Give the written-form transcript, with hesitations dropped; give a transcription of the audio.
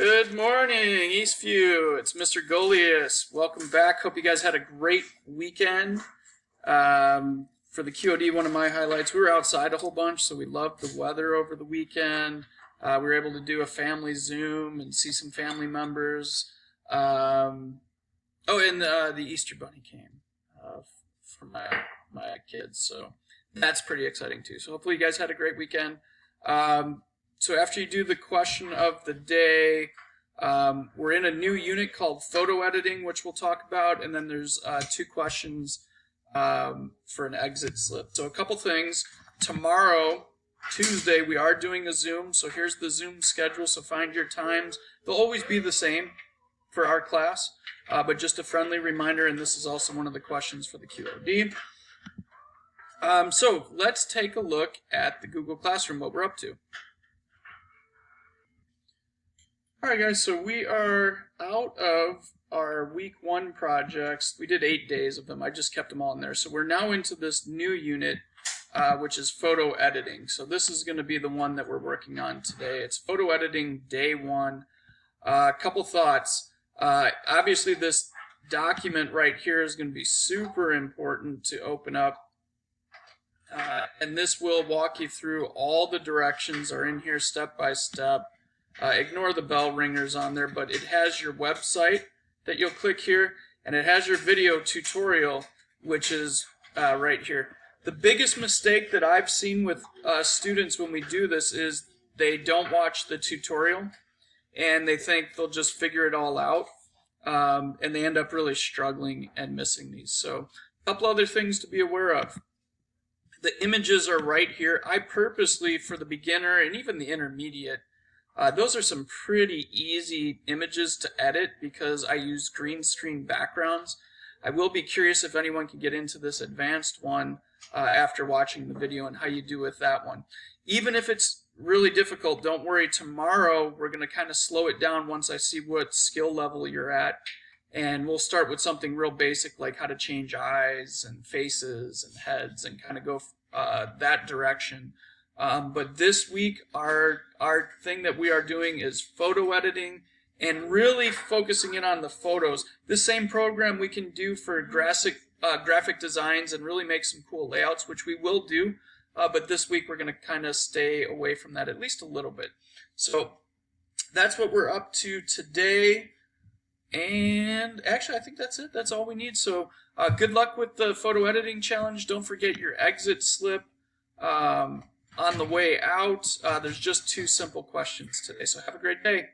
Good morning, Eastview. It's Mr. Golias. Welcome back. Hope you guys had a great weekend. For the QOD, one of my highlights, we were outside a whole bunch, so we loved the weather over the weekend. We were able to do a family Zoom and see some family members. And the Easter Bunny came for my kids, so that's pretty exciting too. So hopefully you guys had a great weekend. So after you do the question of the day, we're in a new unit called photo editing, which we'll talk about, and then there's 2 questions for an exit slip. So a couple things. Tomorrow, Tuesday, we are doing a Zoom, so here's the Zoom schedule, so find your times. They'll always be the same for our class, but just a friendly reminder, and this is also one of the questions for the QOD. So let's take a look at the Google Classroom, what we're up to. Alright guys, so we are out of our week 1 projects. We did 8 days of them. I just kept them all in there. So we're now into this new unit, which is photo editing. So this is going to be the one that we're working on today. It's photo editing day 1. A couple thoughts. Obviously this document right here is going to be super important to open up. And this will walk you through all the directions are in here step by step. Ignore the bell ringers on there, but it has your website that you'll click here, and it has your video tutorial, which is right here. The biggest mistake that I've seen with students when we do this is they don't watch the tutorial, and they think they'll just figure it all out, and they end up really struggling and missing these. So a couple other things to be aware of. The images are right here. I purposely, for the beginner and even the intermediate, those are some pretty easy images to edit because I use green screen backgrounds. I will be curious if anyone can get into this advanced one after watching the video and how you do with that one. Even if it's really difficult, don't worry. Tomorrow we're going to kind of slow it down once I see what skill level you're at. And we'll start with something real basic like how to change eyes and faces and heads and kind of go that direction. But this week, our thing that we are doing is photo editing and really focusing in on the photos. This same program we can do for graphic designs and really make some cool layouts, which we will do. But this week we're going to kind of stay away from that at least a little bit. So that's what we're up to today. And actually, I think that's it. That's all we need. So good luck with the photo editing challenge. Don't forget your exit slip. On the way out, there's just 2 simple questions today. So have a great day.